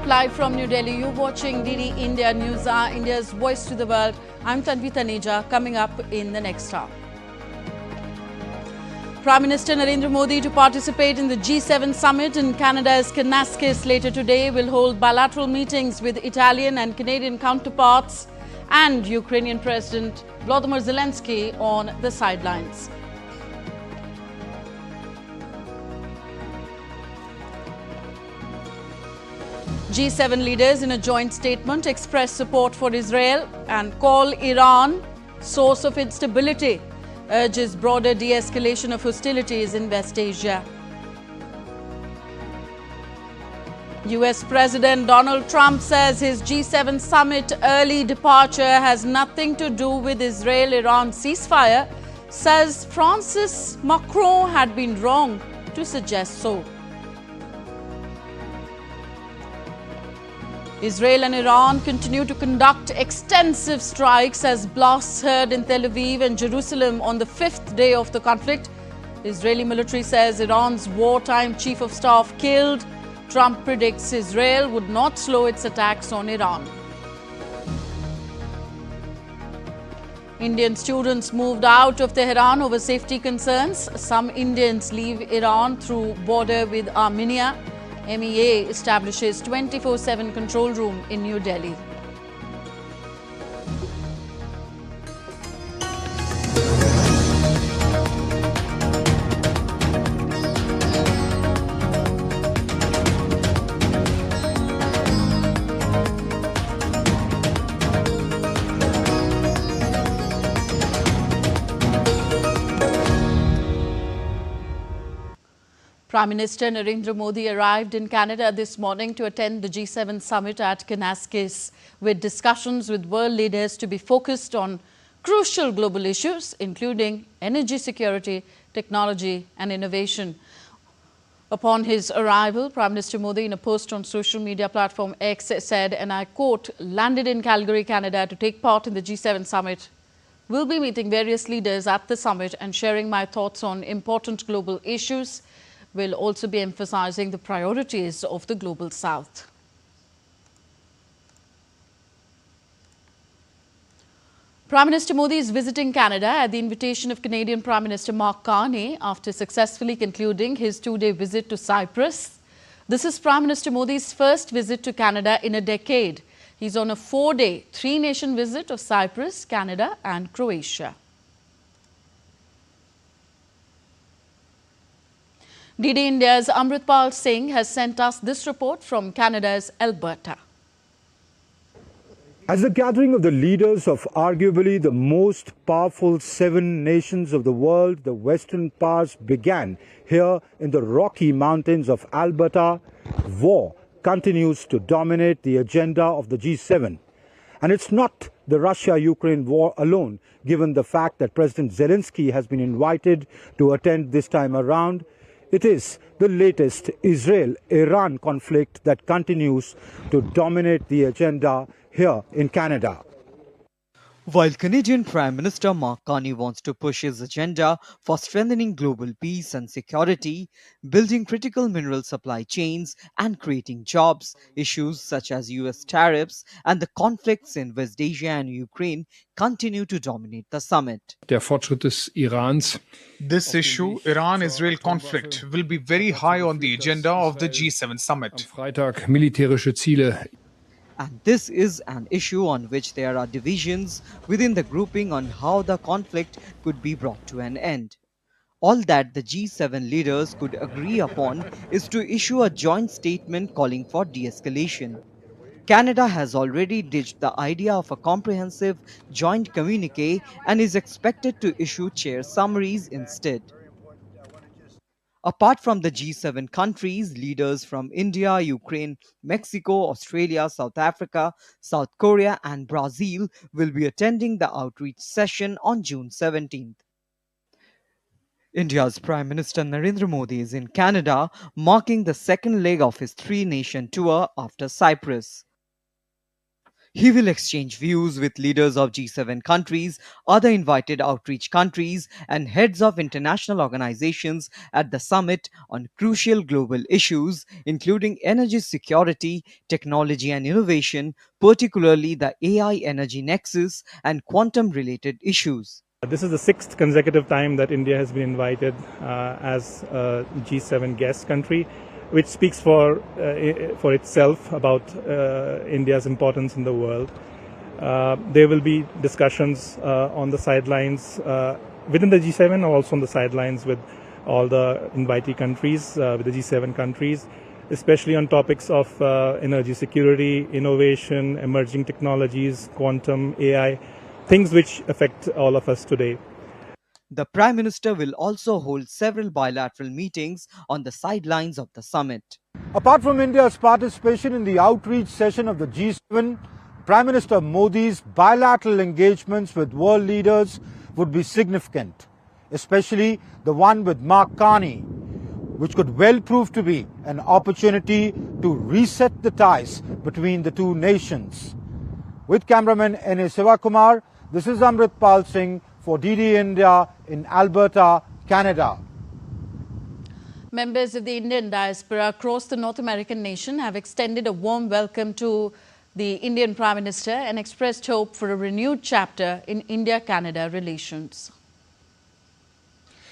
live from New Delhi. You're watching DD India News Hour, India's voice to the world. I'm Tanvi Taneja. Coming up in the next hour, Prime Minister Narendra Modi to participate in the G7 summit in Canada's Kananaskis later today. Will hold bilateral meetings with Italian and Canadian counterparts, and Ukrainian President Volodymyr Zelensky on the sidelines. G7 leaders in a joint statement express support for Israel and call Iran source of instability, urges broader de-escalation of hostilities in West Asia. US President Donald Trump says his G7 summit early departure has nothing to do with Israel-Iran ceasefire, says Francis Macron had been wrong to suggest so. Israel and Iran continue to conduct extensive strikes as blasts heard in Tel Aviv and Jerusalem on the fifth day of the conflict. Israeli military says Iran's wartime chief of staff killed. Trump predicts Israel would not slow its attacks on Iran. Indian students moved out of Tehran over safety concerns. Some Indians leave Iran through border with Armenia. MEA establishes 24/7 control room in New Delhi. Prime Minister Narendra Modi arrived in Canada this morning to attend the G7 summit at Kananaskis, with discussions with world leaders to be focused on crucial global issues, including energy security, technology and innovation. Upon his arrival, Prime Minister Modi, in a post on social media platform X, said, and I quote, "Landed in Calgary, Canada to take part in the G7 summit. We'll be meeting various leaders at the summit and sharing my thoughts on important global issues. Will also be emphasizing the priorities of the Global South." Prime Minister Modi is visiting Canada at the invitation of Canadian Prime Minister Mark Carney after successfully concluding his two-day visit to Cyprus. This is Prime Minister Modi's first visit to Canada in a decade. He's on a four-day, three-nation visit of Cyprus, Canada and Croatia. DD India's Amritpal Singh has sent us this report from Canada's Alberta. As the gathering of the leaders of arguably the most powerful 7 nations of the world, the Western powers, began here in the Rocky Mountains of Alberta, war continues to dominate the agenda of the G7. And it's not the Russia-Ukraine war alone, given the fact that President Zelensky has been invited to attend this time around. It is the latest Israel-Iran conflict that continues to dominate the agenda here in Canada. While Canadian Prime Minister Mark Carney wants to push his agenda for strengthening global peace and security, building critical mineral supply chains and creating jobs, issues such as US tariffs and the conflicts in West Asia and Ukraine continue to dominate the summit. Der Fortschritt des Irans. This issue, Iran-Israel conflict, will be very high on the agenda of the G7 summit. Am Freitag militärische Ziele. And this is an issue on which there are divisions within the grouping on how the conflict could be brought to an end. All that the G7 leaders could agree upon is to issue a joint statement calling for de-escalation. Canada has already ditched the idea of a comprehensive joint communique and is expected to issue chair summaries instead. Apart from the G7 countries, leaders from India, Ukraine, Mexico, Australia, South Africa, South Korea and Brazil will be attending the outreach session on June 17th. India's Prime Minister Narendra Modi is in Canada, marking the second leg of his three-nation tour after Cyprus. He will exchange views with leaders of G7 countries, other invited outreach countries, and heads of international organizations at the summit on crucial global issues, including energy security, technology and innovation, particularly the AI energy nexus and quantum related issues. This is the sixth consecutive time that India has been invited as a G7 guest country, which speaks for itself about India's importance in the world. There will be discussions on the sidelines within the G7, or also on the sidelines with all the invitee countries, with the G7 countries, especially on topics of energy security, innovation, emerging technologies, quantum, AI, things which affect all of us today. The Prime Minister will also hold several bilateral meetings on the sidelines of the summit. Apart from India's participation in the outreach session of the G7, Prime Minister Modi's bilateral engagements with world leaders would be significant, especially the one with Mark Carney, which could well prove to be an opportunity to reset the ties between the two nations. With cameraman N.A. Sivakumar, this is Amritpal Singh for DD India in Alberta, Canada. Members of the Indian diaspora across the North American nation have extended a warm welcome to the Indian Prime Minister and expressed hope for a renewed chapter in India-Canada relations.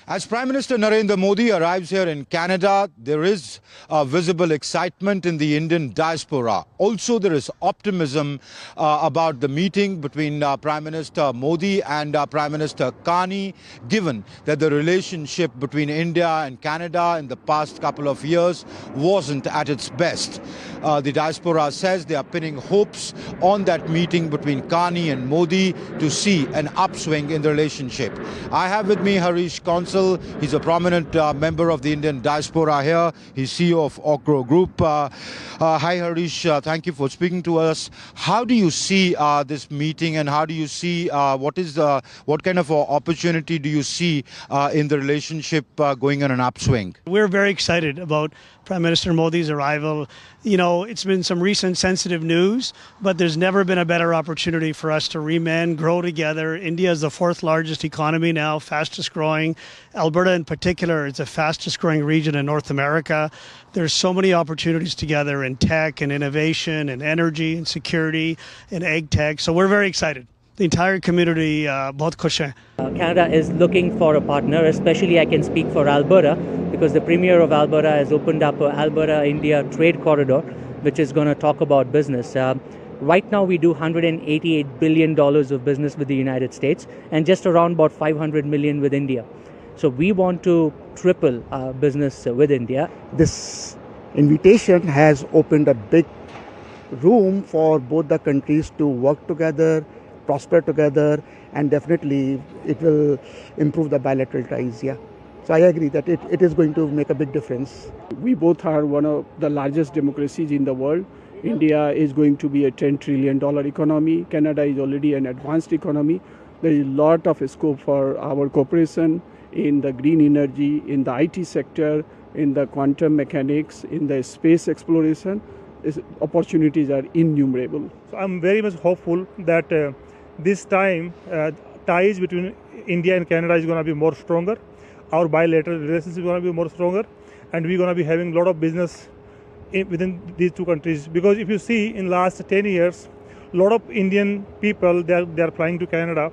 As Prime Minister Narendra Modi arrives here in Canada, there is visible excitement in the Indian diaspora. Also, there is optimism about the meeting between Prime Minister Modi and Prime Minister Carney, given that the relationship between India and Canada in the past couple of years wasn't at its best. The diaspora says they are pinning hopes on that meeting between Carney and Modi to see an upswing in the relationship. I have with me Harish Consul. He's a prominent member of the Indian diaspora here. He's CEO of Okro Group. Hi Harish, thank you for speaking to us. How do you see this meeting, and how do you see what kind of opportunity do you see in the relationship going on an upswing? We're very excited about Prime Minister Modi's arrival. You know, it's been some recent sensitive news, but there's never been a better opportunity for us to remend, grow together. India is the fourth largest economy now, fastest growing. Alberta in particular is the fastest growing region in North America. There's so many opportunities together in tech and innovation and energy and security and ag tech. So we're very excited. The entire community, bahut khush hai. Canada is looking for a partner, especially I can speak for Alberta, because the Premier of Alberta has opened up a Alberta-India trade corridor, which is going to talk about business. Right now we do $188 billion of business with the United States and just around about $500 million with India. So we want to triple our business with India. This invitation has opened a big room for both the countries to work together, prosper together, and definitely it will improve the bilateral ties. Yeah. So I agree that it is going to make a big difference. We both are one of the largest democracies in the world. India is going to be a $10 trillion economy. Canada is already an advanced economy. There is a lot of scope for our cooperation in the green energy, in the IT sector, in the quantum mechanics, in the space exploration. Opportunities are innumerable. So I'm very much hopeful that this time ties between India and Canada is going to be more stronger. Our bilateral relations is going to be more stronger, and we're going to be having a lot of business within these two countries. Because if you see in last 10 years, a lot of Indian people, they are flying to Canada,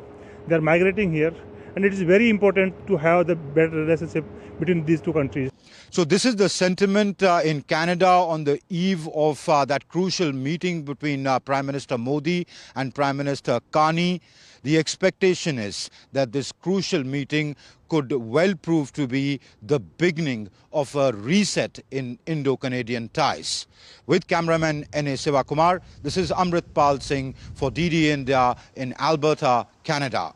they are migrating here, and it is very important to have the better relationship between these two countries. So this is the sentiment in Canada on the eve of that crucial meeting between Prime Minister Modi and Prime Minister Carney. The expectation is that this crucial meeting could well prove to be the beginning of a reset in Indo-Canadian ties. With cameraman N.A. Sivakumar, this is Amritpal Singh for DD India in Alberta, Canada.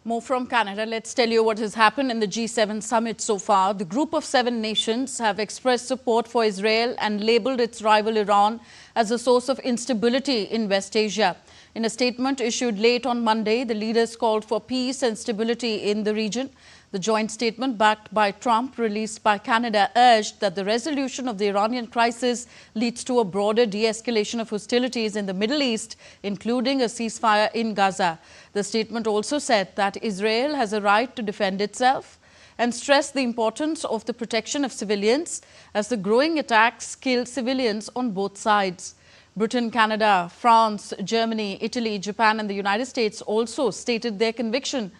More from Canada, let's tell you what has happened in the G7 summit so far. The group of 7 nations have expressed support for Israel and labelled its rival Iran as a source of instability in West Asia. In a statement issued late on Monday, the leaders called for peace and stability in the region. The joint statement backed by Trump, released by Canada, urged that the resolution of the Iranian crisis leads to a broader de-escalation of hostilities in the Middle East, including a ceasefire in Gaza. The statement also said that Israel has a right to defend itself and stressed the importance of the protection of civilians as the growing attacks kill civilians on both sides. Britain, Canada, France, Germany, Italy, Japan and the United States also stated their conviction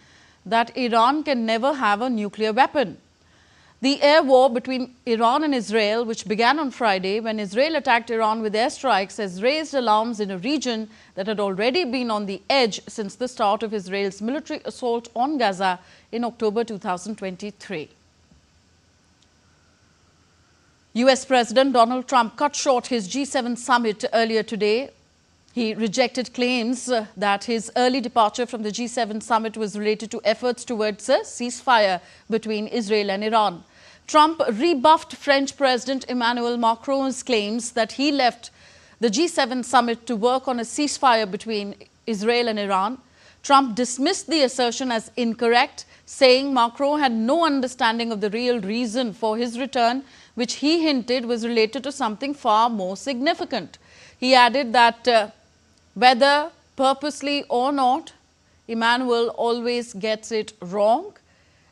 that Iran can never have a nuclear weapon. The air war between Iran and Israel, which began on Friday when Israel attacked Iran with airstrikes, has raised alarms in a region that had already been on the edge since the start of Israel's military assault on Gaza in October 2023. US President Donald Trump cut short his G7 summit earlier today. He rejected claims that his early departure from the G7 summit was related to efforts towards a ceasefire between Israel and Iran. Trump rebuffed French President Emmanuel Macron's claims that he left the G7 summit to work on a ceasefire between Israel and Iran. Trump dismissed the assertion as incorrect, saying Macron had no understanding of the real reason for his return, which he hinted was related to something far more significant. He added that whether purposely or not, Emmanuel always gets it wrong,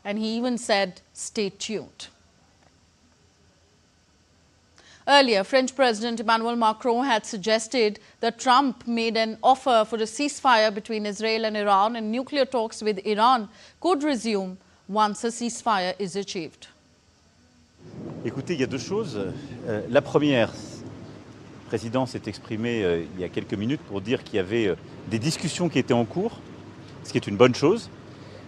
and he even said, "Stay tuned." Earlier, French President Emmanuel Macron had suggested that Trump made an offer for a ceasefire between Israel and Iran, and nuclear talks with Iran could resume once a ceasefire is achieved. Écoutez, il y a deux choses. La première, le président s'est exprimé il y a quelques minutes pour dire qu'il y avait des discussions qui étaient en cours, ce qui est une bonne chose.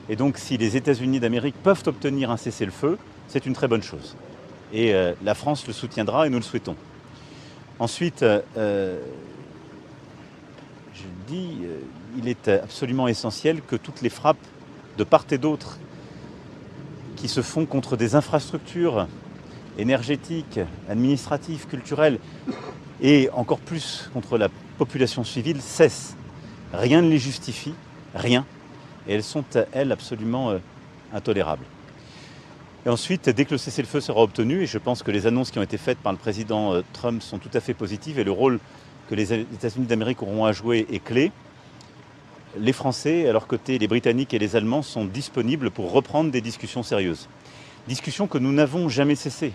Et donc, si les États-Unis d'Amérique peuvent obtenir un cessez-le-feu, c'est une très bonne chose. Et la France le soutiendra et nous le souhaitons. Ensuite, je dis, il est absolument essentiel que toutes les frappes de part et d'autre qui se font contre des infrastructures énergétiques, administratives, culturelles, et encore plus contre la population civile, cessent. Rien ne les justifie, rien. Et elles sont, elles, absolument intolérables. Et ensuite, dès que le cessez-le-feu sera obtenu, et je pense que les annonces qui ont été faites par le président Trump sont tout à fait positives, et le rôle que les États-Unis d'Amérique auront à jouer est clé, les Français, à leur côté, les Britanniques et les Allemands sont disponibles pour reprendre des discussions sérieuses. Discussions que nous n'avons jamais cessées.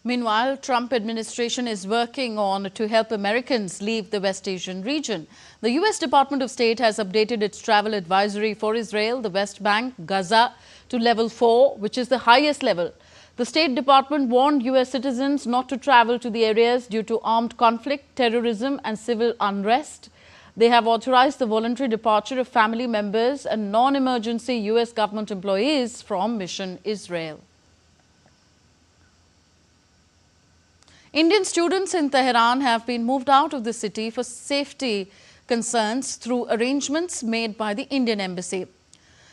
Meanwhile, Trump administration is working on to help Americans leave the West Asian region. The U.S. Department of State has updated its travel advisory for Israel, the West Bank, Gaza to level 4, which is the highest level. The State Department warned U.S. citizens not to travel to the areas due to armed conflict, terrorism and civil unrest. They have authorized the voluntary departure of family members and non-emergency U.S. government employees from Mission Israel. Indian students in Tehran have been moved out of the city for safety concerns through arrangements made by the Indian Embassy.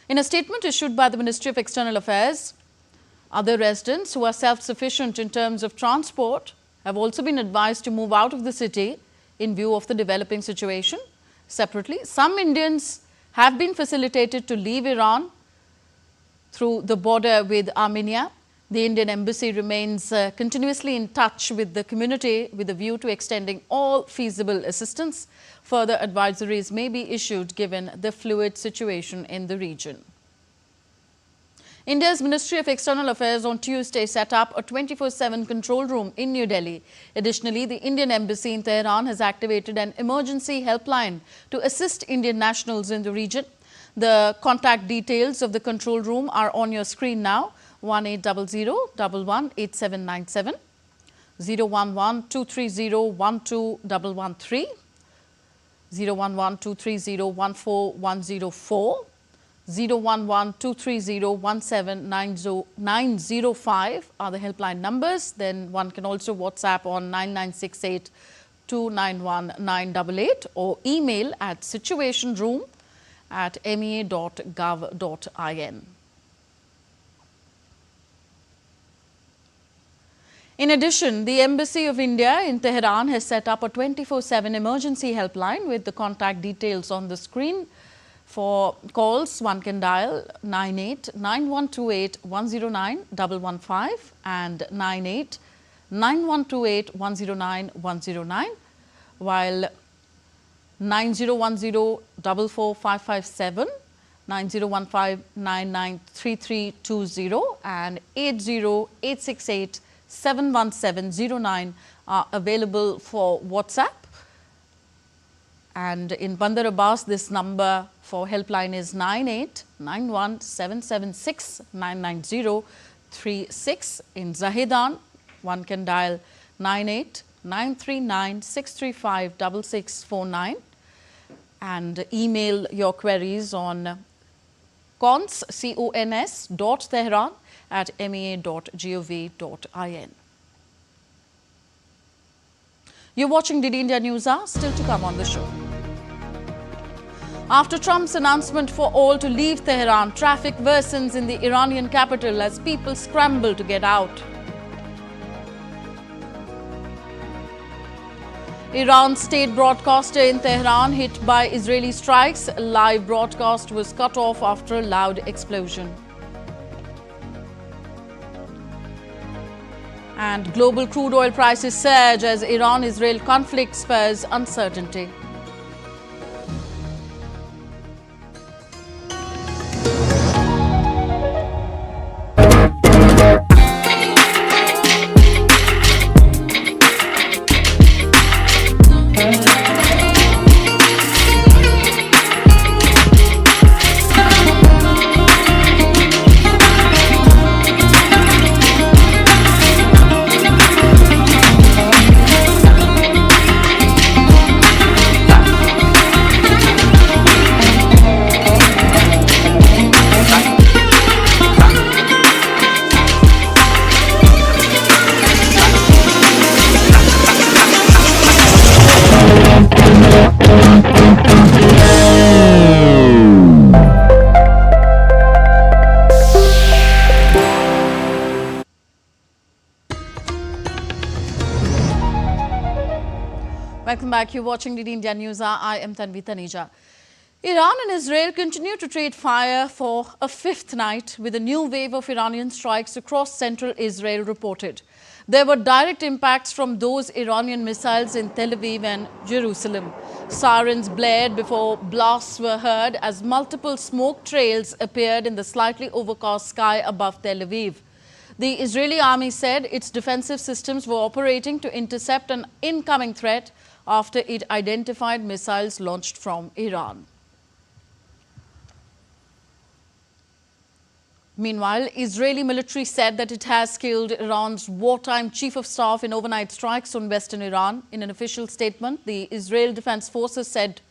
In a statement issued by the Ministry of External Affairs, other residents who are self-sufficient in terms of transport have also been advised to move out of the city in view of the developing situation. Separately, some Indians have been facilitated to leave Iran through the border with Armenia. The Indian Embassy remains continuously in touch with the community with a view to extending all feasible assistance. Further advisories may be issued given the fluid situation in the region. India's Ministry of External Affairs on Tuesday set up a 24/7 control room in New Delhi. Additionally, the Indian Embassy in Tehran has activated an emergency helpline to assist Indian nationals in the region. The contact details of the control room are on your screen now. 1800-11-8797, 011-230-12113, 011-230-14104, 011-230-17905 are the helpline numbers. Then one can also WhatsApp on 9968-291-988 or email at situationroom@mea.gov.in. In addition, the Embassy of India in Tehran has set up a 24/7 emergency helpline with the contact details on the screen For calls, one can dial 989128109115 and 989128109109, while 9010445557, 9015993320 and 80868711709 are available for WhatsApp. And in Bandar Abbas, this number for helpline is 989177699036. In Zahedan, one can dial 989396356649 and email your queries on cons.tehran@mea.gov.in. You're watching DD India News Hour, still to come on the show. After Trump's announcement for all to leave Tehran, traffic worsens in the Iranian capital as people scramble to get out. Iran's state broadcaster in Tehran hit by Israeli strikes. A live broadcast was cut off after a loud explosion. And global crude oil prices surge as Iran-Israel conflict spurs uncertainty. Welcome back. You're watching DD India News Hour. I am Tanvi Taneja. Iran and Israel continue to trade fire for a fifth night, with a new wave of Iranian strikes across central Israel reported. There were direct impacts from those Iranian missiles in Tel Aviv and Jerusalem. Sirens blared before blasts were heard as multiple smoke trails appeared in the slightly overcast sky above Tel Aviv. The Israeli army said its defensive systems were operating to intercept an incoming threat after it identified missiles launched from Iran. Meanwhile, Israeli military said that it has killed Iran's wartime chief of staff in overnight strikes on western Iran. In an official statement, the Israel Defense Forces said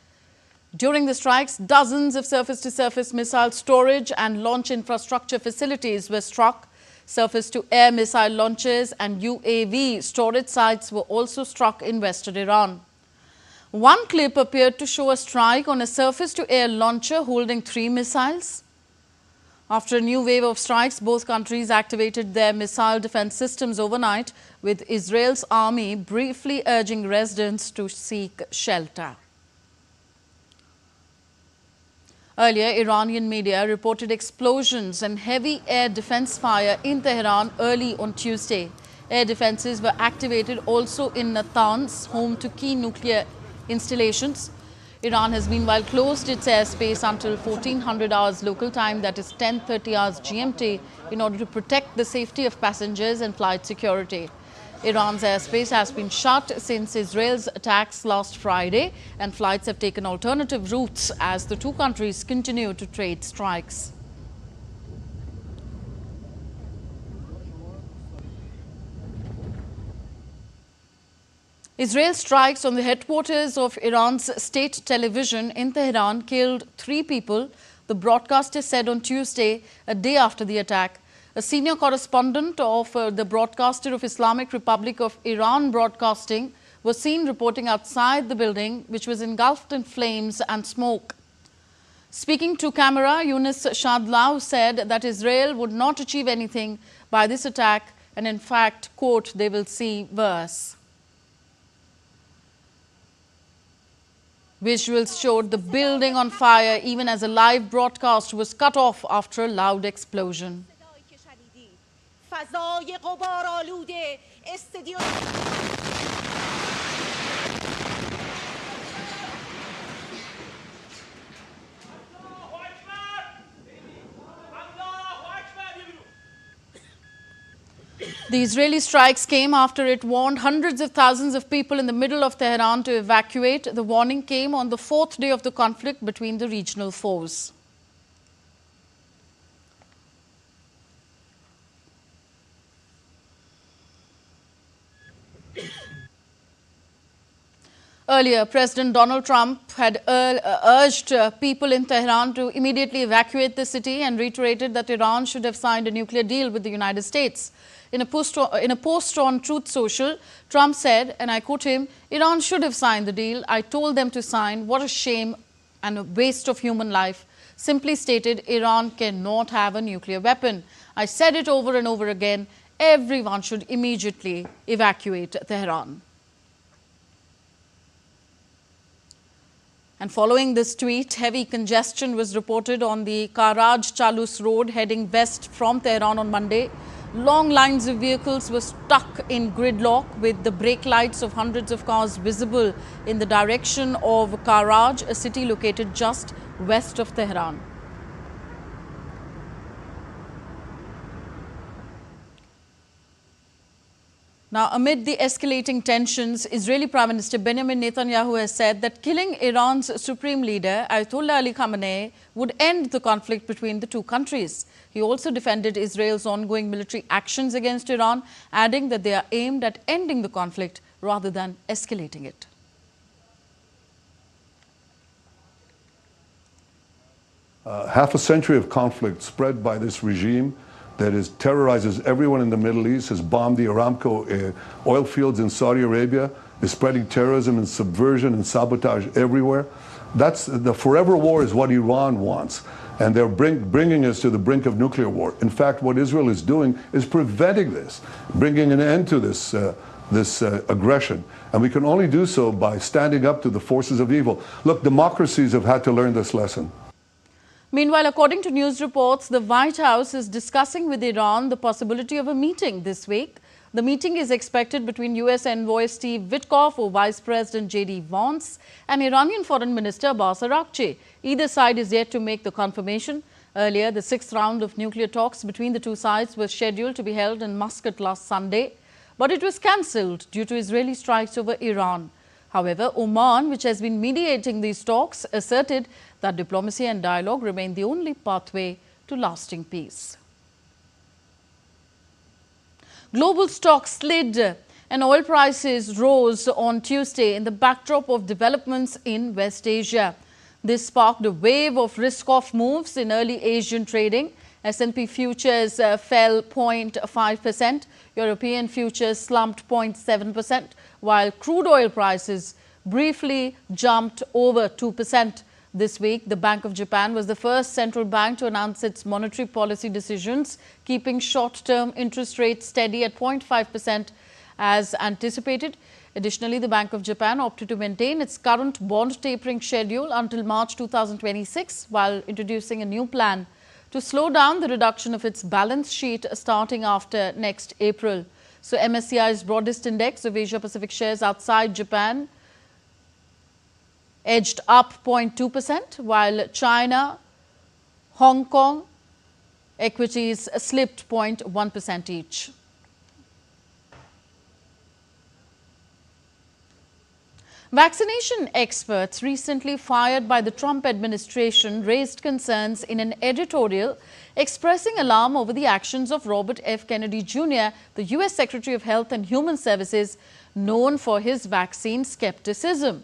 during the strikes, dozens of surface-to-surface missile storage and launch infrastructure facilities were struck. Surface-to-air missile launches and UAV storage sites were also struck in western Iran. One clip appeared to show a strike on a surface-to-air launcher holding 3 missiles. After a new wave of strikes, both countries activated their missile defense systems overnight, with Israel's army briefly urging residents to seek shelter. Earlier, Iranian media reported explosions and heavy air defense fire in Tehran early on Tuesday. Air defenses were activated also in Natanz, home to key nuclear installations. Iran has meanwhile closed its airspace until 1400 hours local time, that is 10:30 hours GMT, in order to protect the safety of passengers and flight security. Iran's airspace has been shut since Israel's attacks last Friday, and flights have taken alternative routes as the two countries continue to trade strikes. Israel strikes on the headquarters of Iran's state television in Tehran killed 3 people, the broadcaster said on Tuesday, a day after the attack. A senior correspondent of the broadcaster of Islamic Republic of Iran Broadcasting was seen reporting outside the building, which was engulfed in flames and smoke. Speaking to camera, Yunus Shadlaw said that Israel would not achieve anything by this attack, and in fact, quote, they will see worse. Visuals showed the building on fire even as a live broadcast was cut off after a loud explosion. The Israeli strikes came after it warned hundreds of thousands of people in the middle of Tehran to evacuate. The warning came on the fourth day of the conflict between the regional foes. Earlier, President Donald Trump had urged people in Tehran to immediately evacuate the city and reiterated that Iran should have signed a nuclear deal with the United States. In a post on Truth Social, Trump said, and I quote him, "Iran should have signed the deal. I told them to sign. What a shame and a waste of human life." Simply stated, Iran cannot have a nuclear weapon. I said it over and over again. Everyone should immediately evacuate Tehran. And following this tweet, heavy congestion was reported on the Karaj-Chalus road heading west from Tehran on Monday. Long lines of vehicles were stuck in gridlock with the brake lights of hundreds of cars visible in the direction of Karaj, a city located just west of Tehran. Now, amid the escalating tensions, Israeli Prime Minister Benjamin Netanyahu has said that killing Iran's supreme leader, Ayatollah Ali Khamenei, would end the conflict between the two countries. He also defended Israel's ongoing military actions against Iran, adding that they are aimed at ending the conflict rather than escalating it. Half a century of conflict spread by this regime that terrorizes everyone in the Middle East, has bombed the Aramco oil fields in Saudi Arabia, is spreading terrorism and subversion and sabotage everywhere. That's the forever war is what Iran wants. And they're bringing us to the brink of nuclear war. In fact, what Israel is doing is preventing this, bringing an end to this aggression. And we can only do so by standing up to the forces of evil. Look, democracies have had to learn this lesson. Meanwhile, according to news reports, the White House is discussing with Iran the possibility of a meeting this week. The meeting is expected between U.S. Envoy Steve Witkoff or Vice President J.D. Vance and Iranian Foreign Minister Abbas Araghchi. Either side is yet to make the confirmation. Earlier, the sixth round of nuclear talks between the two sides was scheduled to be held in Muscat last Sunday, but it was cancelled due to Israeli strikes over Iran. However, Oman, which has been mediating these talks, asserted that diplomacy and dialogue remain the only pathway to lasting peace. Global stocks slid and oil prices rose on Tuesday in the backdrop of developments in West Asia. This sparked a wave of risk-off moves in early Asian trading. S&P futures fell 0.5%, European futures slumped 0.7%, while crude oil prices briefly jumped over 2%. This week, the Bank of Japan was the first central bank to announce its monetary policy decisions, keeping short-term interest rates steady at 0.5% as anticipated. Additionally, the Bank of Japan opted to maintain its current bond tapering schedule until March 2026, while introducing a new plan to slow down the reduction of its balance sheet starting after next April. So, MSCI's broadest index of Asia-Pacific shares outside Japan edged up 0.2%, while China, Hong Kong equities slipped 0.1% each. Vaccination experts recently fired by the Trump administration raised concerns in an editorial expressing alarm over the actions of Robert F. Kennedy Jr., the U.S. Secretary of Health and Human Services, known for his vaccine skepticism.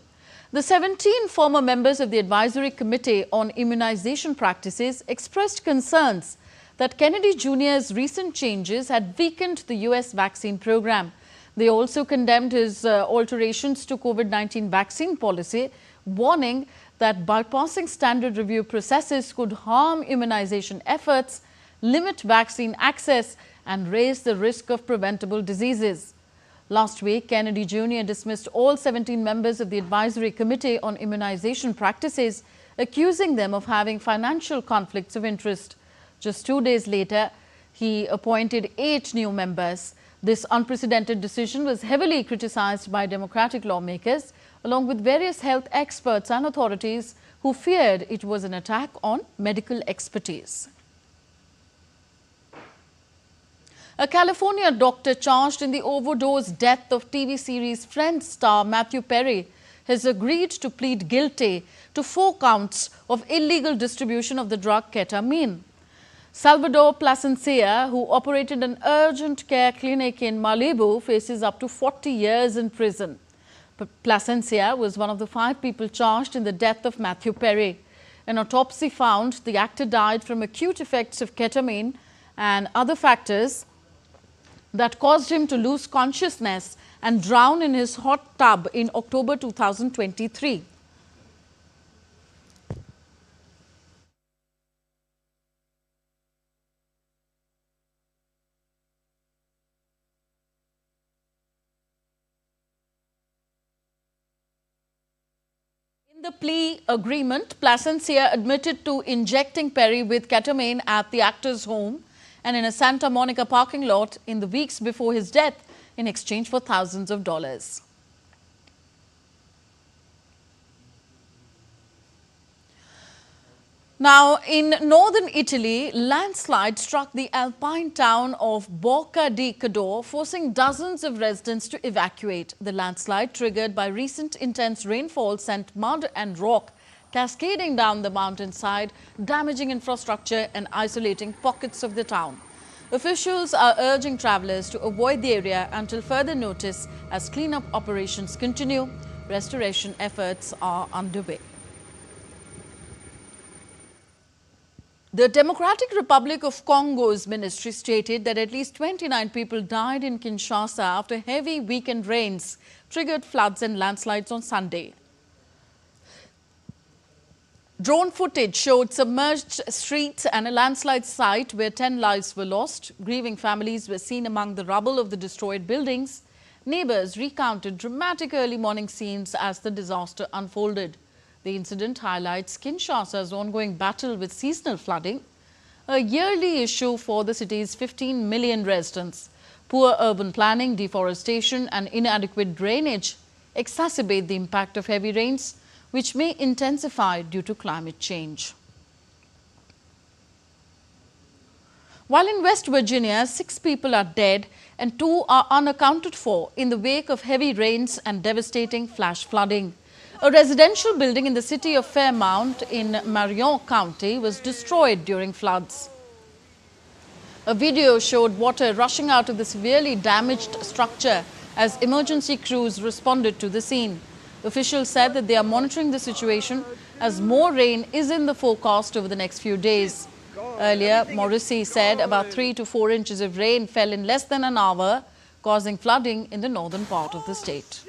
The 17 former members of the Advisory Committee on Immunization Practices expressed concerns that Kennedy Jr.'s recent changes had weakened the U.S. vaccine program. They also condemned his alterations to COVID-19 vaccine policy, warning that bypassing standard review processes could harm immunization efforts, limit vaccine access, and raise the risk of preventable diseases. Last week, Kennedy Jr. dismissed all 17 members of the Advisory Committee on Immunization Practices, accusing them of having financial conflicts of interest. Just 2 days later, he appointed 8 new members. This unprecedented decision was heavily criticized by Democratic lawmakers, along with various health experts and authorities who feared it was an attack on medical expertise. A California doctor charged in the overdose death of TV series Friends star Matthew Perry has agreed to plead guilty to 4 counts of illegal distribution of the drug ketamine. Salvador Plasencia, who operated an urgent care clinic in Malibu, faces up to 40 years in prison. Plasencia was one of the 5 people charged in the death of Matthew Perry. An autopsy found the actor died from acute effects of ketamine and other factors that caused him to lose consciousness and drown in his hot tub in October 2023. In the plea agreement, Plasencia admitted to injecting Perry with ketamine at the actor's home and in a Santa Monica parking lot in the weeks before his death in exchange for thousands of dollars. Now, in northern Italy, landslide struck the alpine town of Bocca di Cadore, forcing dozens of residents to evacuate. The landslide, triggered by recent intense rainfall, sent mud and rock cascading down the mountainside, damaging infrastructure and isolating pockets of the town. Officials are urging travelers to avoid the area until further notice as cleanup operations continue. Restoration efforts are underway. The Democratic Republic of Congo's ministry stated that at least 29 people died in Kinshasa after heavy weekend rains triggered floods and landslides on Sunday. Drone footage showed submerged streets and a landslide site where 10 lives were lost. Grieving families were seen among the rubble of the destroyed buildings. Neighbors recounted dramatic early morning scenes as the disaster unfolded. The incident highlights Kinshasa's ongoing battle with seasonal flooding, a yearly issue for the city's 15 million residents. Poor urban planning, deforestation and inadequate drainage exacerbate the impact of heavy rains, which may intensify due to climate change. While in West Virginia, 6 people are dead and 2 are unaccounted for in the wake of heavy rains and devastating flash flooding. A residential building in the city of Fairmount in Marion County was destroyed during floods. A video showed water rushing out of the severely damaged structure as emergency crews responded to the scene. Officials said that they are monitoring the situation as more rain is in the forecast over the next few days. Earlier, Morrissey said about 3 to 4 inches of rain fell in less than an hour, causing flooding in the northern part of the state.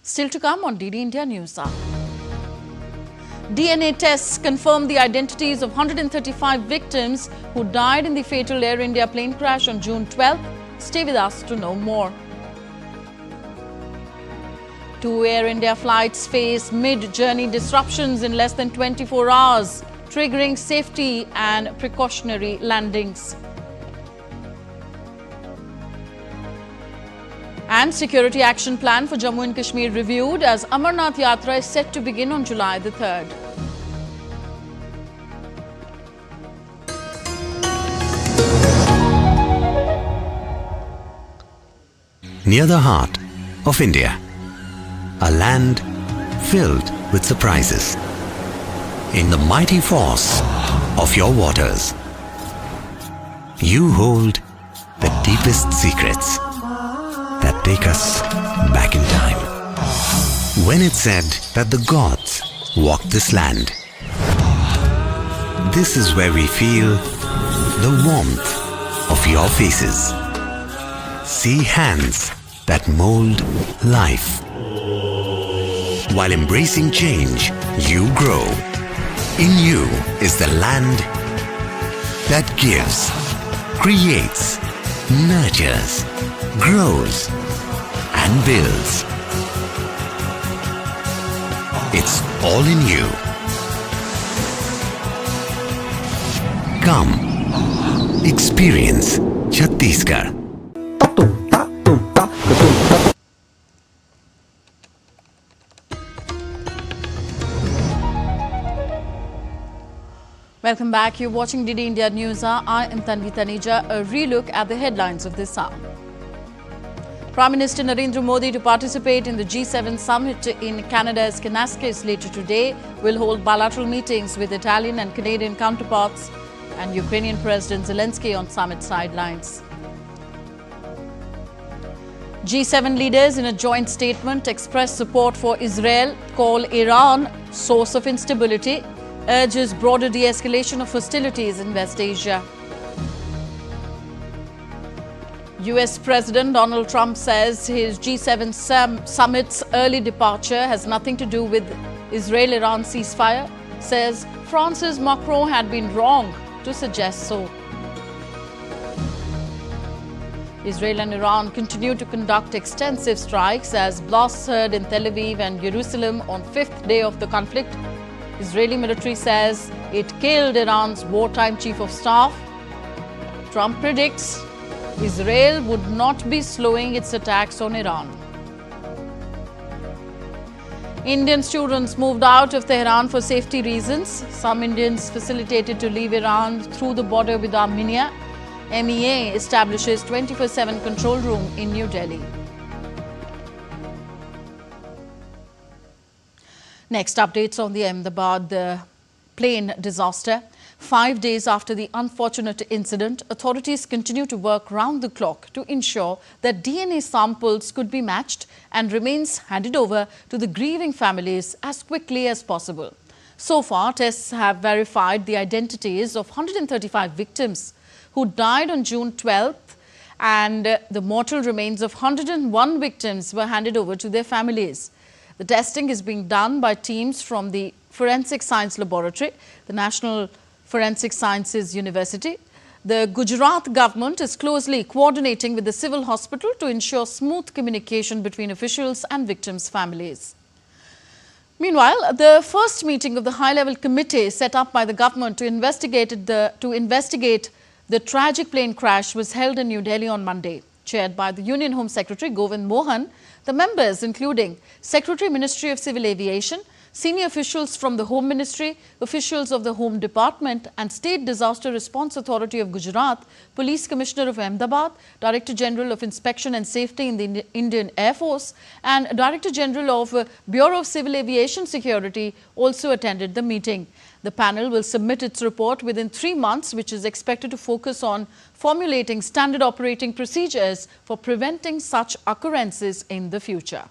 Still to come on DD India News Hour. DNA tests confirm the identities of 135 victims who died in the fatal Air India plane crash on June 12th. Stay with us to know more. 2 Air India flights face mid-journey disruptions in less than 24 hours, triggering safety and precautionary landings. And security action plan for Jammu and Kashmir reviewed as Amarnath Yatra is set to begin on July the 3rd. Near the heart of India, a land filled with surprises. In the mighty force of your waters, you hold the deepest secrets that take us back in time. When it's said that the gods walk this land, this is where we feel the warmth of your faces. See hands that mold life. While embracing change, you grow. In you is the land that gives, creates, nurtures, grows, and builds. It's all in you. Come, experience Chhattisgarh. Welcome back. You're watching DD India News Hour. I am Tanvi Taneja. A relook at the headlines of this hour. Prime Minister Narendra Modi to participate in the G7 summit in Canada's Kananaskis later today will hold bilateral meetings with Italian and Canadian counterparts and Ukrainian President Zelensky on summit sidelines. G7 leaders in a joint statement express support for Israel, call Iran source of instability, urges broader de-escalation of hostilities in West Asia. US President Donald Trump says his G7 summit's early departure has nothing to do with Israel-Iran ceasefire, says France's Macron had been wrong to suggest so. Israel and Iran continue to conduct extensive strikes as blasts heard in Tel Aviv and Jerusalem on 5th day of the conflict. Israeli military says it killed Iran's wartime chief of staff. Trump predicts Israel would not be slowing its attacks on Iran. Indian students moved out of Tehran for safety reasons. Some Indians facilitated to leave Iran through the border with Armenia. MEA establishes 24/7 control room in New Delhi. Next, updates on the Ahmedabad plane disaster. 5 days after the unfortunate incident, authorities continue to work round the clock to ensure that DNA samples could be matched and remains handed over to the grieving families as quickly as possible. So far, tests have verified the identities of 135 victims who died on June 12th, and the mortal remains of 101 victims were handed over to their families. The testing is being done by teams from the Forensic Science Laboratory, the National Forensic Sciences University. The Gujarat government is closely coordinating with the civil hospital to ensure smooth communication between officials and victims' families. Meanwhile, the first meeting of the high-level committee set up by the government to investigate the tragic plane crash was held in New Delhi on Monday. Chaired by the Union Home Secretary Govind Mohan, the members, including Secretary Ministry of Civil Aviation, senior officials from the Home Ministry, officials of the Home Department and State Disaster Response Authority of Gujarat, Police Commissioner of Ahmedabad, Director General of Inspection and Safety in the Indian Air Force and Director General of Bureau of Civil Aviation Security also attended the meeting. The panel will submit its report within 3 months, which is expected to focus on formulating standard operating procedures for preventing such occurrences in the future.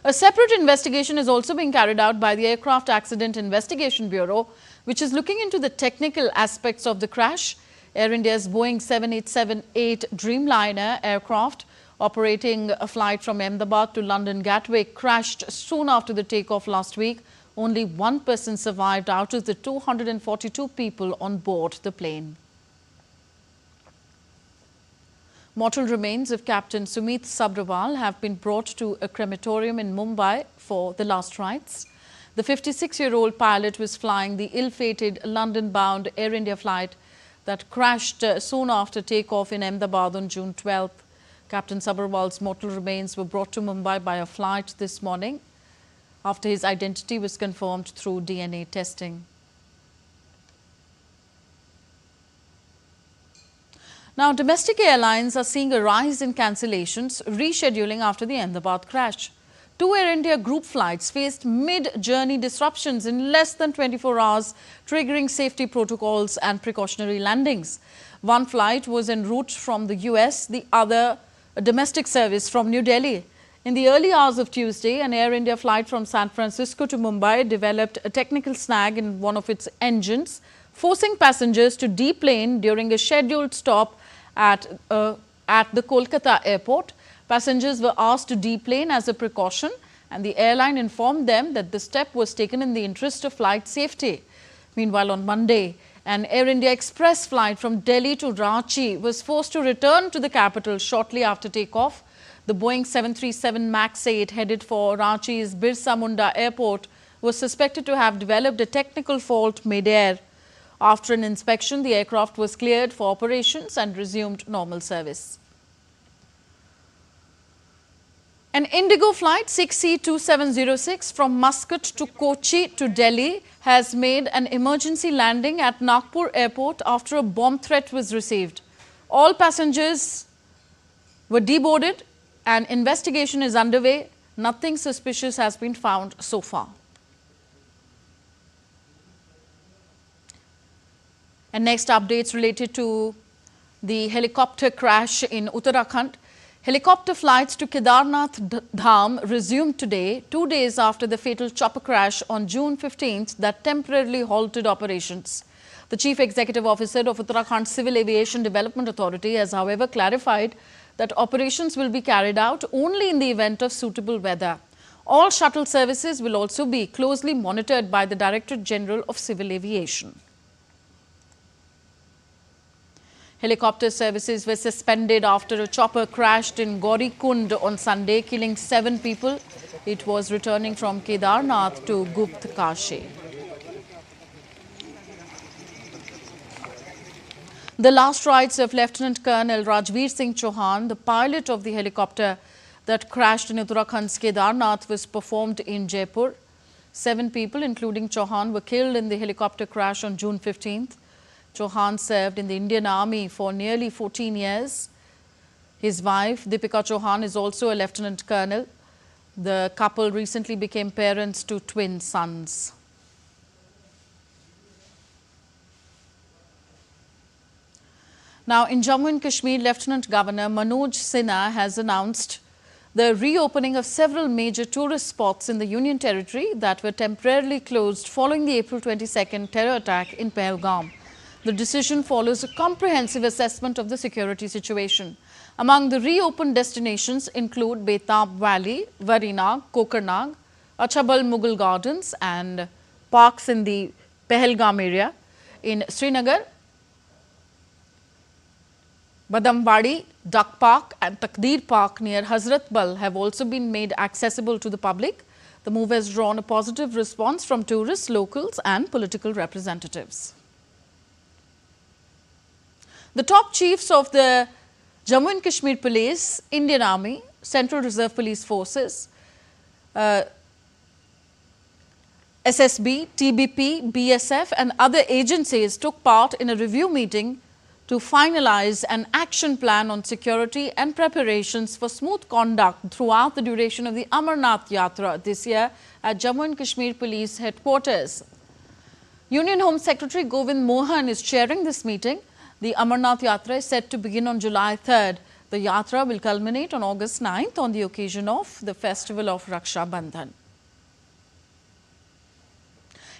A separate investigation is also being carried out by the Aircraft Accident Investigation Bureau, which is looking into the technical aspects of the crash. Air India's Boeing 787-8 Dreamliner aircraft operating a flight from Ahmedabad to London Gatwick crashed soon after the takeoff last week. Only one person survived out of the 242 people on board the plane. Mortal remains of Captain Sumit Sabrawal have been brought to a crematorium in Mumbai for the last rites. The 56-year-old pilot was flying the ill-fated London-bound Air India flight that crashed soon after takeoff in Ahmedabad on June 12th. Captain Sabrawal's mortal remains were brought to Mumbai by a flight this morning after his identity was confirmed through DNA testing. Now, domestic airlines are seeing a rise in cancellations, rescheduling after the Ahmedabad crash. 2 Air India group flights faced mid-journey disruptions in less than 24 hours, triggering safety protocols and precautionary landings. One flight was en route from the US, the other a domestic service from New Delhi. In the early hours of Tuesday, an Air India flight from San Francisco to Mumbai developed a technical snag in one of its engines, forcing passengers to deplane during a scheduled stop at the Kolkata airport. Passengers were asked to deplane as a precaution, and the airline informed them that the step was taken in the interest of flight safety. Meanwhile, on Monday, an Air India Express flight from Delhi to Ranchi was forced to return to the capital shortly after takeoff. The Boeing 737 MAX 8 headed for Ranchi's Birsa Munda Airport was suspected to have developed a technical fault mid-air. After an inspection, the aircraft was cleared for operations and resumed normal service. An Indigo flight 6C2706 from Muscat to Kochi to Delhi has made an emergency landing at Nagpur airport after a bomb threat was received. All passengers were deboarded and investigation is underway. Nothing suspicious has been found so far. And next, updates related to the helicopter crash in Uttarakhand. Helicopter flights to Kedarnath Dham resumed today, 2 days after the fatal chopper crash on June 15th that temporarily halted operations. The Chief Executive Officer of Uttarakhand Civil Aviation Development Authority has, however, clarified that operations will be carried out only in the event of suitable weather. All shuttle services will also be closely monitored by the Directorate General of Civil Aviation. Helicopter services were suspended after a chopper crashed in Gaurikund on Sunday, killing 7 people. It was returning from Kedarnath to Gupt Kashi. The last rites of Lieutenant Colonel Rajveer Singh Chauhan, the pilot of the helicopter that crashed in Uttarakhand's Kedarnath, was performed in Jaipur. 7 people, including Chauhan, were killed in the helicopter crash on June 15th. Chauhan served in the Indian Army for nearly 14 years. His wife, Deepika Chauhan, is also a Lieutenant Colonel. The couple recently became parents to twin sons. Now, in Jammu and Kashmir, Lieutenant Governor Manoj Sinha has announced the reopening of several major tourist spots in the Union Territory that were temporarily closed following the April 22nd terror attack in Pahalgam. The decision follows a comprehensive assessment of the security situation. Among the reopened destinations include Betab Valley, Varinag, Kokarnag, Achabal Mughal Gardens and parks in the Pahalgam area. In Srinagar, Badamwadi, Duck Park and Takdir Park near Hazrat Bal have also been made accessible to the public. The move has drawn a positive response from tourists, locals and political representatives. The top chiefs of the Jammu and Kashmir Police, Indian Army, Central Reserve Police Forces, SSB, TBP, BSF and other agencies took part in a review meeting to finalize an action plan on security and preparations for smooth conduct throughout the duration of the Amarnath Yatra this year at Jammu and Kashmir Police Headquarters. Union Home Secretary Govind Mohan is chairing this meeting. The Amarnath Yatra is set to begin on July 3rd. The Yatra will culminate on August 9th on the occasion of the festival of Raksha Bandhan.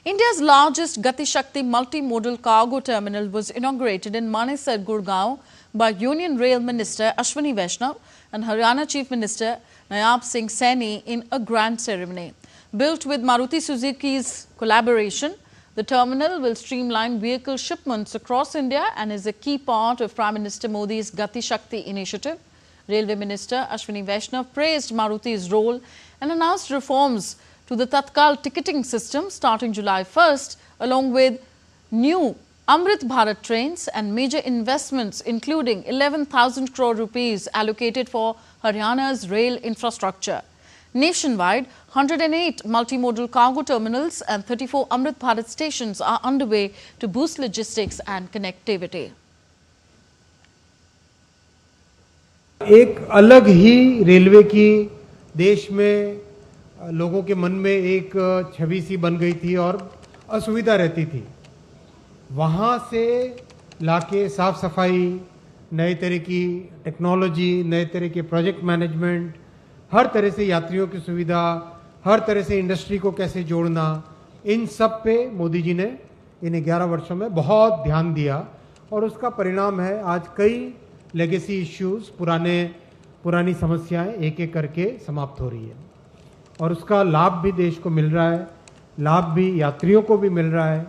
India's largest Gati Shakti multimodal cargo terminal was inaugurated in Manesar, Gurgaon by Union Rail Minister Ashwini Vaishnav and Haryana Chief Minister Nayab Singh Saini in a grand ceremony. Built with Maruti Suzuki's collaboration, the terminal will streamline vehicle shipments across India and is a key part of Prime Minister Modi's Gati Shakti initiative. Railway Minister Ashwini Vaishnav praised Maruti's role and announced reforms to the Tatkal ticketing system starting July 1st, along with new Amrit Bharat trains and major investments including 11,000 crore rupees allocated for Haryana's rail infrastructure. Nationwide, 108 multimodal cargo terminals and 34 Amrit Bharat stations are underway to boost logistics and connectivity. एक अलग ही railway की देश में लोगों के मन में एक छवि सी बन गई थी और असुविधा रहती थी। वहाँ से लाके साफ सफाई, नए तरह की टेक्नोलॉजी, नए तरह के प्रोजेक्ट मैनेजमेंट, हर तरह से यात्रियों की सुविधा, हर तरह से इंडस्ट्री को कैसे जोड़ना, इन सब पे मोदी जी ने इन 11 वर्षों में बहुत ध्यान दिया और उसका परिणाम है आज कई लेगेसी इश्यूज, पुरानी समस्याएं एक एक करके समाप्त हो रही है और उसका लाभ भी देश को मिल रहा है, लाभ भी यात्रियों को भी मिल रहा है।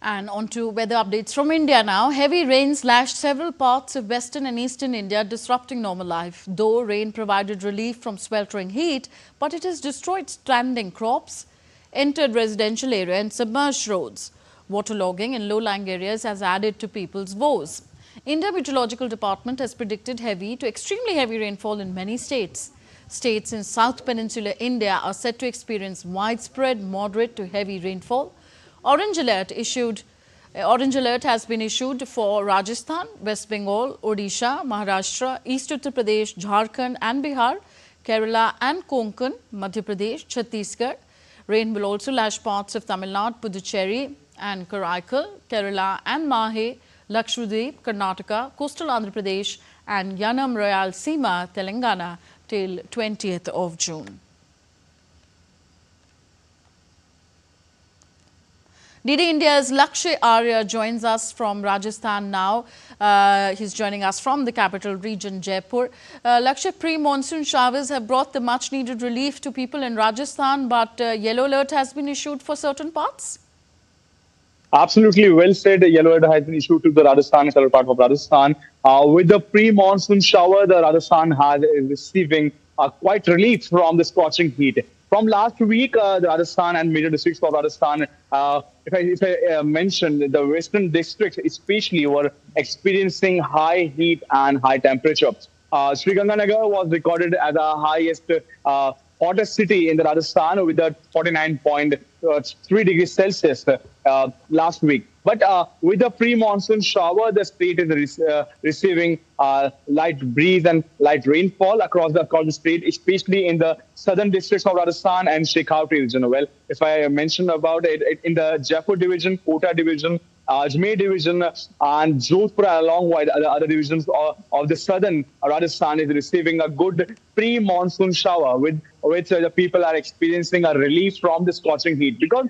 And on to weather updates from India now. Heavy rains lashed several parts of western and eastern India, disrupting normal life. Though rain provided relief from sweltering heat, but it has destroyed standing crops, entered residential area and submerged roads. Waterlogging in low-lying areas has added to people's woes. India Meteorological Department has predicted heavy to extremely heavy rainfall in many states. States in South Peninsular India are set to experience widespread moderate to heavy rainfall. Orange alert has been issued for Rajasthan, West Bengal, Odisha, Maharashtra, East Uttar Pradesh, Jharkhand and Bihar, Kerala and Konkan, Madhya Pradesh, Chhattisgarh. Rain will also lash parts of Tamil Nadu, Puducherry and Karaikal, Kerala and Mahe, Lakshadweep, Karnataka, coastal Andhra Pradesh and Yanam Royal Seema, Telangana till 20th of June. DD India's Lakshya Arya joins us from Rajasthan now. He's joining us from the capital region, Jaipur. Lakshya, pre-monsoon showers have brought the much-needed relief to people in Rajasthan, but yellow alert has been issued for certain parts? Absolutely well said. Yellow alert has been issued to the Rajasthan, several part of Rajasthan. With the pre-monsoon shower, the Rajasthan is receiving quite relief from the scorching heat. From last week, the Rajasthan and major districts of Rajasthan, if I mention the western districts especially, were experiencing high heat and high temperature. Sriganganagar was recorded as the highest hottest city in the Rajasthan with a 49.3 degrees Celsius last week. But with the pre-monsoon shower, the state is receiving light breeze and light rainfall across the state, especially in the southern districts of Rajasthan and Shekhawati region. Well, if I mention about it, in the Jaipur division, Kota division, Ajmer division and Jodhpur along with the other divisions of the southern Rajasthan is receiving a good pre-monsoon shower with which the people are experiencing a relief from the scorching heat. Because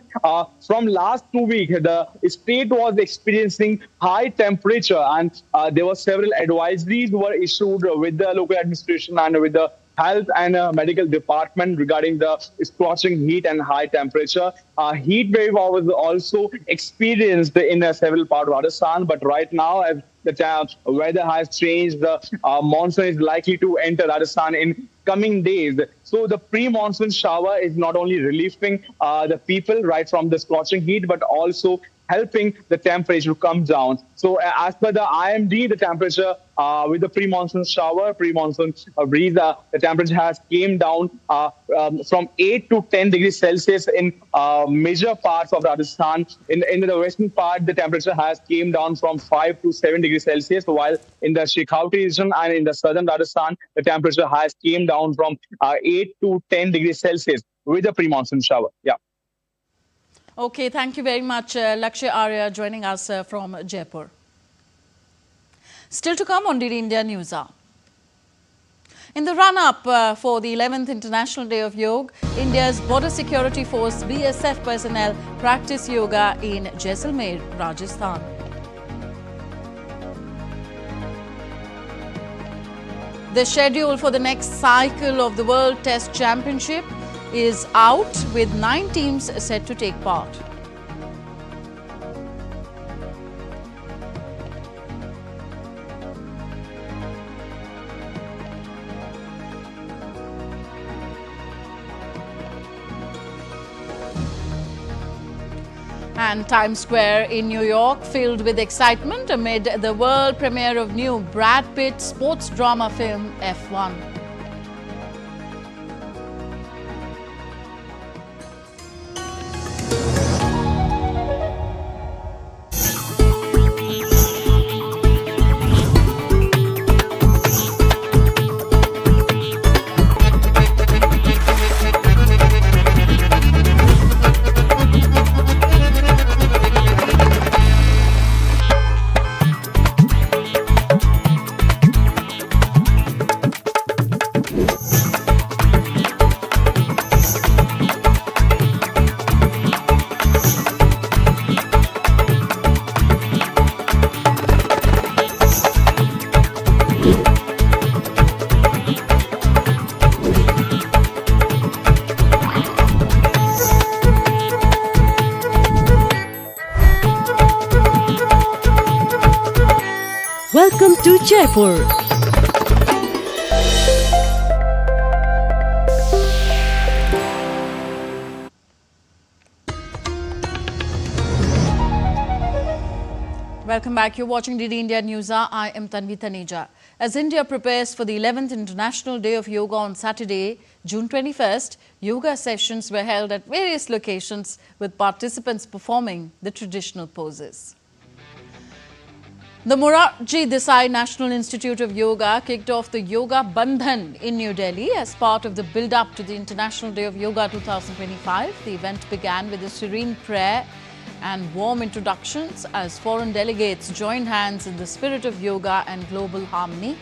from last 2 weeks, the state was experiencing high temperature and there were several advisories were issued with the local administration and with the health and medical department regarding the scorching heat and high temperature. Heat wave was also experienced in several parts of Rajasthan, but right now as the weather has changed, the monsoon is likely to enter Rajasthan in coming days. So the pre-monsoon shower is not only relieving the people right from the scorching heat, but also helping the temperature to come down. So as per the IMD, the temperature with the pre-monsoon shower, pre-monsoon breeze, the temperature has came down from 8 to 10 degrees Celsius in major parts of Rajasthan. In the western part, the temperature has came down from 5 to 7 degrees Celsius, while in the Shekhawati region and in the southern Rajasthan, the temperature has came down from 8 to 10 degrees Celsius with the pre-monsoon shower. Yeah. Okay, thank you very much, Lakshya Arya, joining us from Jaipur. Still to come on DD India News Hour. In the run-up for the 11th International Day of Yoga, India's Border Security Force BSF personnel practice yoga in Jaisalmer, Rajasthan. The schedule for the next cycle of the World Test Championship is out with 9 teams set to take part. And Times Square in New York filled with excitement amid the world premiere of new Brad Pitt sports drama film F1. to Jaipur. Welcome back. You're watching DD India News Hour. I am Tanvi Taneja. As India prepares for the 11th International Day of Yoga on Saturday, June 21st, yoga sessions were held at various locations with participants performing the traditional poses. The Morarji Desai National Institute of Yoga kicked off the Yoga Bandhan in New Delhi as part of the build-up to the International Day of Yoga 2025. The event began with a serene prayer and warm introductions as foreign delegates joined hands in the spirit of yoga and global harmony.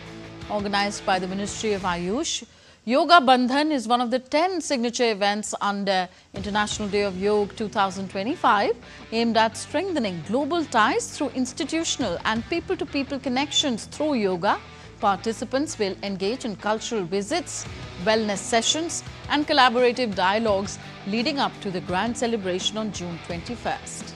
Organized by the Ministry of Ayush, Yoga Bandhan is one of the 10 signature events under International Day of Yoga 2025 aimed at strengthening global ties through institutional and people-to-people connections through yoga. Participants will engage in cultural visits, wellness sessions and collaborative dialogues leading up to the grand celebration on June 21st.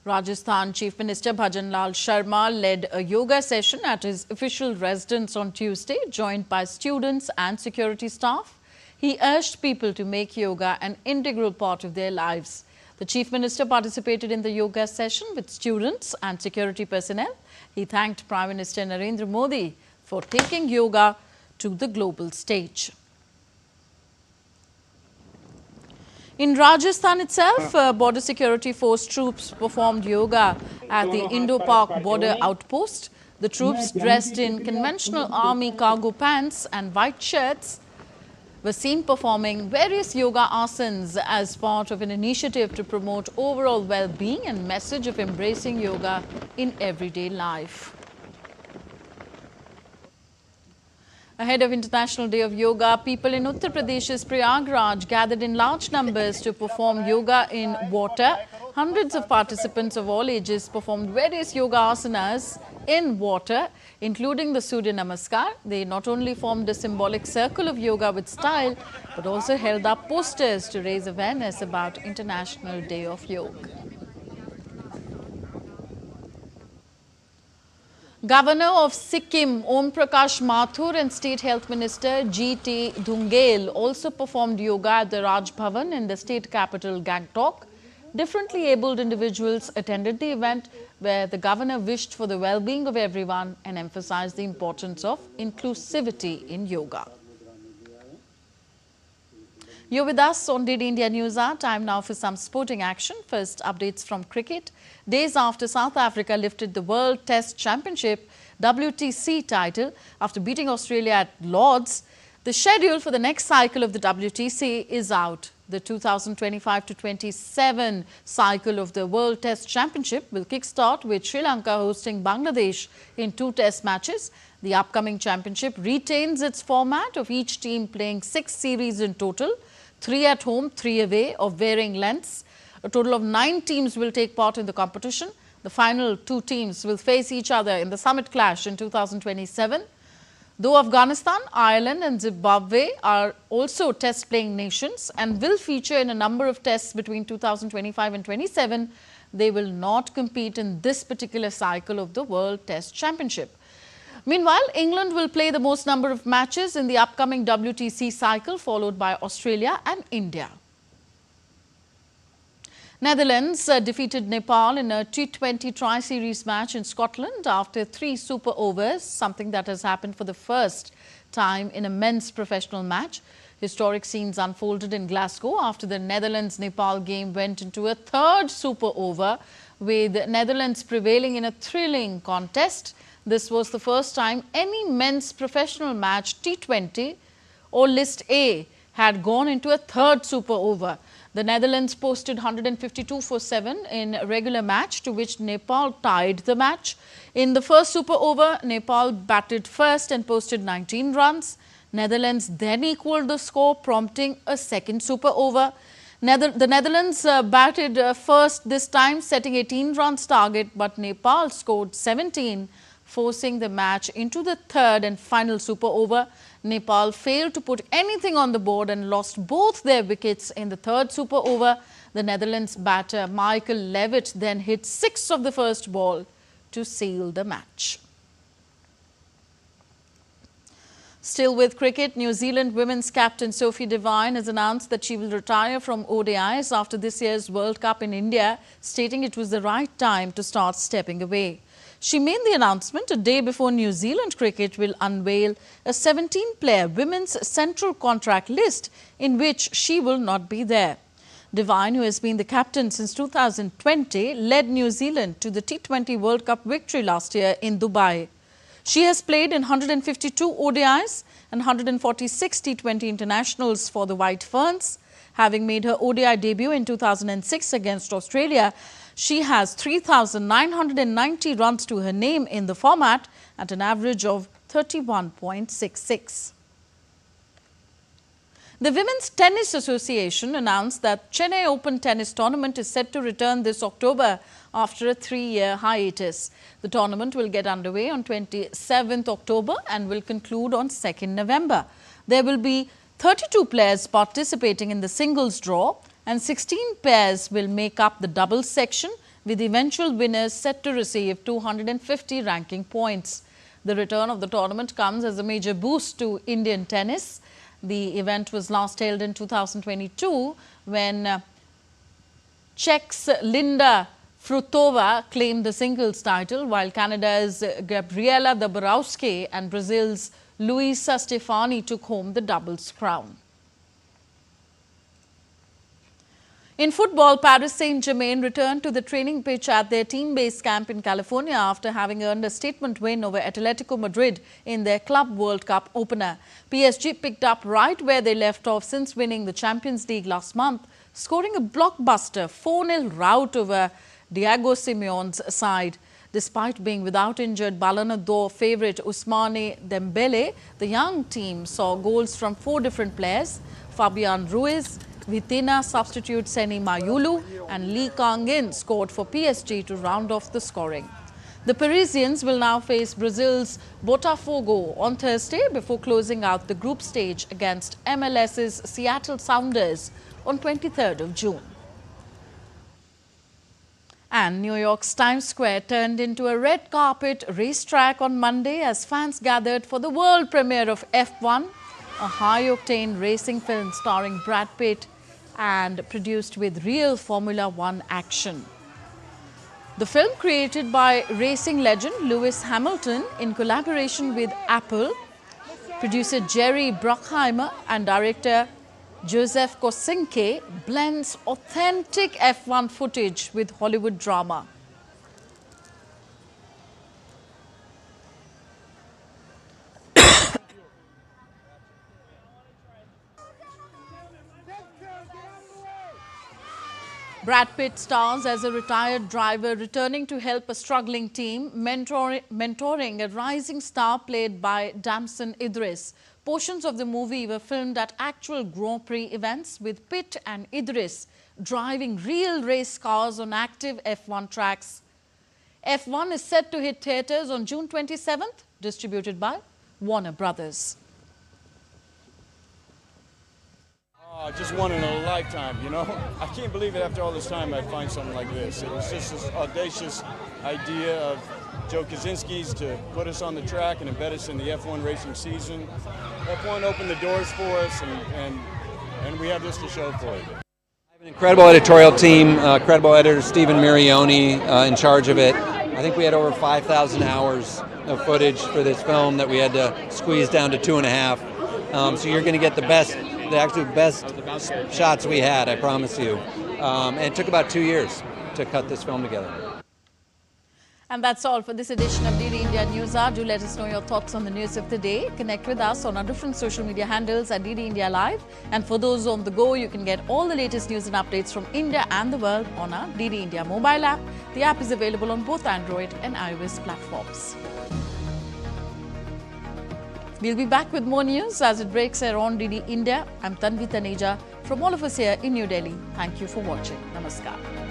Rajasthan Chief Minister Bhajan Lal Sharma led a yoga session at his official residence on Tuesday, joined by students and security staff. He urged people to make yoga an integral part of their lives. The Chief Minister participated in the yoga session with students and security personnel. He thanked Prime Minister Narendra Modi for taking yoga to the global stage. In Rajasthan itself, border security force troops performed yoga at the Indo-Pak border outpost. The troops, dressed in conventional army cargo pants and white shirts, were seen performing various yoga asanas as part of an initiative to promote overall well-being and message of embracing yoga in everyday life. Ahead of International Day of Yoga, people in Uttar Pradesh's Prayagraj gathered in large numbers to perform yoga in water. Hundreds of participants of all ages performed various yoga asanas in water, including the Surya Namaskar. They not only formed a symbolic circle of yoga with style, but also held up posters to raise awareness about International Day of Yoga. Governor of Sikkim, Om Prakash Mathur, and State Health Minister G.T. Dhungel also performed yoga at the Raj Bhavan in the state capital Gangtok. Differently abled individuals attended the event, where the governor wished for the well-being of everyone and emphasized the importance of inclusivity in yoga. You're with us on DD India News Hour. Time now for some sporting action. First, updates from cricket. Days after South Africa lifted the World Test Championship WTC title after beating Australia at Lord's, the schedule for the next cycle of the WTC is out. The 2025-27 cycle of the World Test Championship will kickstart with Sri Lanka hosting Bangladesh in 2 test matches. The upcoming championship retains its format of each team playing 6 series in total, 3 at home, 3 away, of varying lengths. A total of 9 teams will take part in the competition. The final 2 teams will face each other in the Summit Clash in 2027. Though Afghanistan, Ireland and Zimbabwe are also test-playing nations and will feature in a number of tests between 2025 and 27, they will not compete in this particular cycle of the World Test Championship. Meanwhile, England will play the most number of matches in the upcoming WTC cycle, followed by Australia and India. Netherlands defeated Nepal in a T20 tri-series match in Scotland after 3 super overs, something that has happened for the first time in a men's professional match. Historic scenes unfolded in Glasgow after the Netherlands-Nepal game went into a 3rd super over, with Netherlands prevailing in a thrilling contest. This was the first time any men's professional match T20 or List A had gone into a 3rd super over. The Netherlands posted 152 for 7 in a regular match, to which Nepal tied the match. In the first super over, Nepal batted first and posted 19 runs. Netherlands then equalled the score, prompting a 2nd super over. The Netherlands batted first this time, setting 18 runs target, but Nepal scored 17, forcing the match into the 3rd and final super over. Nepal failed to put anything on the board and lost both their wickets in the third super over. The Netherlands batter Michael Levitt then hit 6 of the first ball to seal the match. Still with cricket, New Zealand women's captain Sophie Devine has announced that she will retire from ODIs after this year's World Cup in India, stating it was the right time to start stepping away. She made the announcement a day before New Zealand cricket will unveil a 17-player women's central contract list in which she will not be there. Devine, who has been the captain since 2020, led New Zealand to the T20 World Cup victory last year in Dubai. She has played in 152 ODIs and 146 T20 internationals for the White Ferns. Having made her ODI debut in 2006 against Australia, she has 3,990 runs to her name in the format at an average of 31.66. The Women's Tennis Association announced that Chennai Open Tennis Tournament is set to return this October after a 3-year hiatus. The tournament will get underway on 27th October and will conclude on 2nd November. There will be 32 players participating in the singles draw and 16 pairs will make up the doubles section, with eventual winners set to receive 250 ranking points. The return of the tournament comes as a major boost to Indian tennis. The event was last held in 2022 when Czech's Linda Frutová claimed the singles title, while Canada's Gabriela Dabrowski and Brazil's Luisa Stefani took home the doubles crown. In football, Paris Saint-Germain returned to the training pitch at their team-based camp in California after having earned a statement win over Atletico Madrid in their Club World Cup opener. PSG picked up right where they left off since winning the Champions League last month, scoring a blockbuster 4-0 rout over Diego Simeone's side. Despite being without injured Ballon d'Or favourite Ousmane Dembele, the young team saw goals from 4 different players: Fabian Ruiz, Vitina substitute Seni Mayulu and Lee Kang-in scored for PSG to round off the scoring. The Parisians will now face Brazil's Botafogo on Thursday before closing out the group stage against MLS's Seattle Sounders on 23rd of June. And New York's Times Square turned into a red carpet racetrack on Monday as fans gathered for the world premiere of F1, a high-octane racing film starring Brad Pitt and produced with real Formula One action. The film, created by racing legend Lewis Hamilton in collaboration with Apple, producer Jerry Bruckheimer and director Joseph Kosinski, blends authentic F1 footage with Hollywood drama. Brad Pitt stars as a retired driver returning to help a struggling team, mentoring a rising star played by Damson Idris. Portions of the movie were filmed at actual Grand Prix events, with Pitt and Idris driving real race cars on active F1 tracks. F1 is set to hit theatres on June 27th, distributed by Warner Brothers. Just one in a lifetime, you know? I can't believe it after all this time I'd find something like this. It was just this audacious idea of Joe Kosinski's to put us on the track and embed us in the F1 racing season. F1 opened the doors for us, and we have this to show for it. I have an incredible editorial team, incredible editor Stephen Mirioni in charge of it. I think we had over 5,000 hours of footage for this film that we had to squeeze down to 2.5. So you're going to get the absolute best shots we had, I promise you. And it took about 2 years to cut this film together. And that's all for this edition of DD India News Hour. Do let us know your thoughts on the news of the day. Connect with us on our different social media handles at DD India Live. And for those on the go, you can get all the latest news and updates from India and the world on our DD India mobile app. The app is available on both Android and iOS platforms. We'll be back with more news as it breaks here on DD India. I'm Tanvi Taneja from all of us here in New Delhi. Thank you for watching. Namaskar.